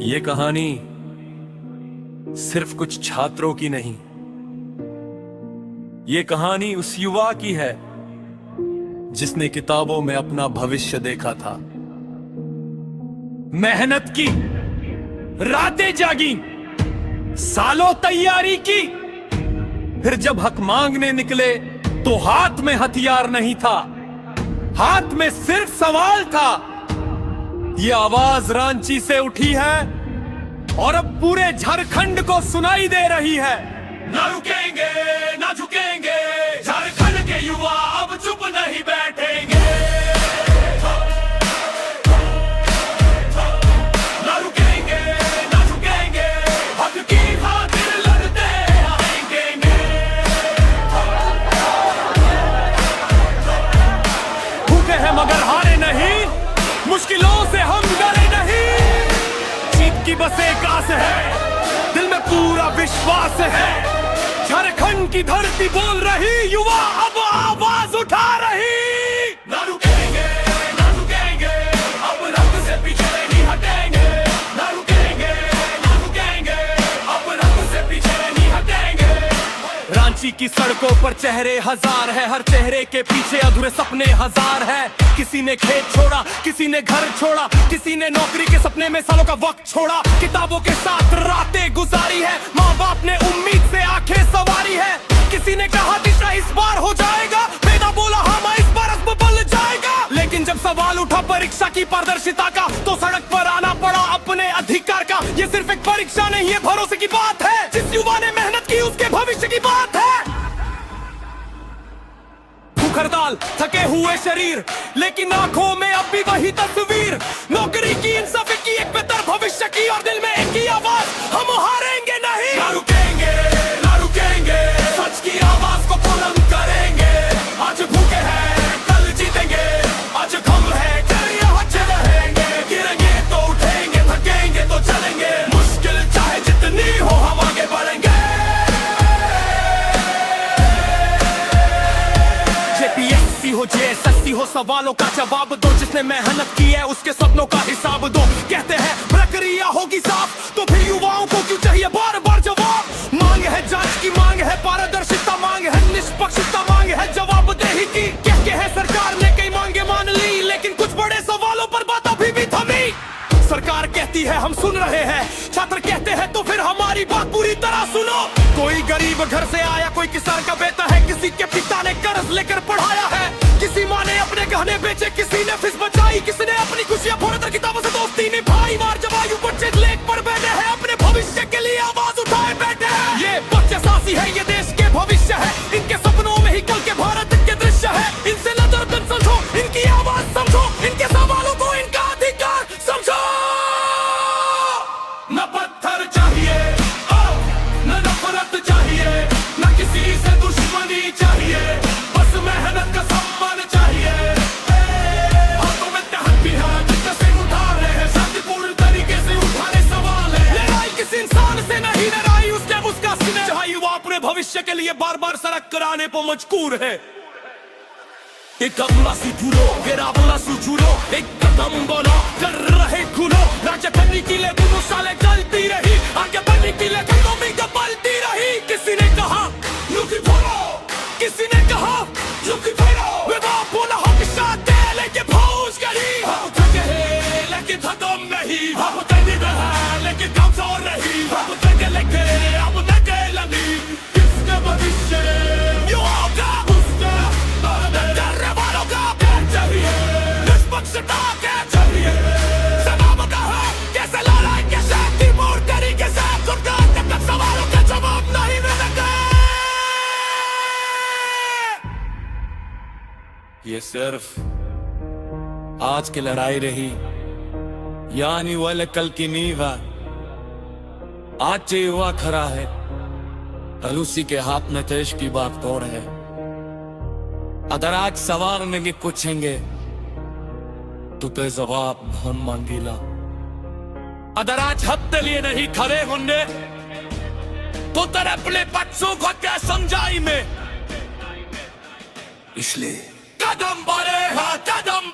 ये कहानी सिर्फ कुछ छात्रों की नहीं, ये कहानी उस युवा की है जिसने किताबों में अपना भविष्य देखा था, मेहनत की, रातें जागी, सालों तैयारी की, फिर जब हक मांगने निकले तो हाथ में हथियार नहीं था, हाथ में सिर्फ सवाल था। ये आवाज रांची से उठी है और अब पूरे झारखंड को सुनाई दे रही है। ना रुकेंगे, ना झुकेंगे, झारखंड के युवा अब चुप नहीं बैठेंगे। ना रुकेंगे, ना झुकेंगे, हक की खातिर लड़ते आएंगे। भूखे हैं मगर हारे नहीं, मुश्किलों से हम डरे नहीं। जीत की बस एक आस है, दिल में पूरा विश्वास है। झारखंड की धरती बोल रही, युवा अब आवाज उठा रही। ना रुकेंगे, ना रुकेंगे, अब रंग से पीछे नहीं हटेंगे। ना रुकेंगे, ना रुकेंगे, अब रंग से पीछे नहीं हटेंगे। रांची की सड़कों पर चेहरे हजार है, हर चेहरे के पीछे अधूरे सपने हजार है। किसी ने खेत छोड़ा, किसी ने घर छोड़ा, किसी ने नौकरी के सपने में सालों का वक्त छोड़ा। किताबों के साथ रातें गुजारी है, माँ बाप ने उम्मीद से आंखें सवारी है। किसी ने कहा दिशा इस बार हो जाएगा, बेटा बोला हाँ इस बार अज़्म बदल जाएगा। लेकिन जब सवाल उठा परीक्षा की पारदर्शिता का, तो सड़क पर आना पड़ा अपने अधिकार का। ये सिर्फ एक परीक्षा नहीं है, भरोसे की बात है। जिस युवा ने मेहनत की उसके भविष्य की बात है। भूख हड़ताल, थके हुए शरीर, लेकिन आंखों में अब भी वही तस्वीर। नौकरी की, इंसाफ की, एक बेहतर भविष्य की, और दिल में एक ही आवाज, हम हारेंगे नहीं। ना रुकेंगे, ना रुकेंगे, सच की आवाज को बुलंद करेंगे। आज भूखे हैं, कल जीतेंगे, आज गम है, कल यहाँ रहेंगे। गिरेंगे तो उठेंगे, थकेंगे तो चलेंगे। मुश्किल चाहे जितनी हो, हम आगे बढ़ेंगे। जेपीएससी हो, जेएसएससी हो, सवालों का जवाब दो। जिसने मेहनत की है उसके सपनों का हिसाब दो। कहते हैं प्रक्रिया होगी साफ, तो फिर युवाओं को क्यों चाहिए बार बार जवाब। मांग है जांच की, मांग है पारदर्शिता, मांग है निष्पक्षता, मांग है जवाबदेही की। कहते हैं सरकार ने कई मांगे मान ली, लेकिन कुछ बड़े सवालों पर बात अभी भी थमी। सरकार कहती है हम सुन रहे हैं, छात्र कहते हैं तो फिर हमारी बात पूरी तरह सुनो। कोई गरीब घर से आया, कोई किसान का बेटा है, किसी के पिता ने कर्ज लेकर पढ़ाया है। किसी माँ ने अपने गहने बेचे, किसी ने फीस बचाई, किसी ने अपनी खुशियां फोड़कर किताबों से दोस्ती निभाई। मार जवायु बच्चे लेक पर बैठे हैं, अपने भविष्य के लिए आवाज उठाए बैठे हैं। ये बच्चे साथी है, ये देश के भविष्य है। इनके सपनों में ही कल के भारत के दृश्य है। इनसे नजर समझो, इनकी आवाज समझो, इनके सवालों को इनका अधिकार समझो। न पत्थर चाहिए, न नफरत चाहिए, न किसी से दुश्मनी चाहिए, बस मेहनत का सम्मान चाहिए। हाथों में तहत है, जिससे सिर उठा रहे हैं, शांतिपूर्ण तरीके से उठाने सवाल है। लड़ाई किसी इंसान से नहीं, लड़ाई उसके उसका स्नेह। जहाँ युवा अपने भविष्य के लिए बार बार सड़क कराने पर मजबूर है। एक अबला सुझुरो, फिर अबला सुझुरो, एक कदम बोलो, कर रहे खुलो। राज्य करने के लिए दोनों साले चलती रही, आगे बढ़ने के लिए कदम पलती रही। किसी ने कहा लुकी फोड़ो, किसी ने कहा लुकी फोड़ो। विवाह बोला हम शादी लेके फौज करी। हम थके हैं लेकिन खत्म नहीं, हम तैयार है लेकिन कमजोर नहीं। हम थके लेके अब नके लगी, किसके भविष्य युवाओं का, उसका डरने वालों का क्या चाहिए, निष्पक्षता क्या चाहिए, सलामता है कैसे लड़ाई, कैसे शांतिपूर्ण तरीके से। जब तक सवालों के जवाब नहीं मिलेंगे, ये सिर्फ आज की लड़ाई रही, यानी वाले कल की नींव है। आज जो युवा खड़ा है, कल उसी के हाथ में देश की बात तोड़ है। अगर आज सवाल में भी पूछेंगे तो जवाब हम मांगेला। अगर आज हफ्ते लिए नहीं खड़े होंगे तो तेरे अपने बच्चों को क्या समझाई में। इसलिए कदम बढ़े, हाँ कदम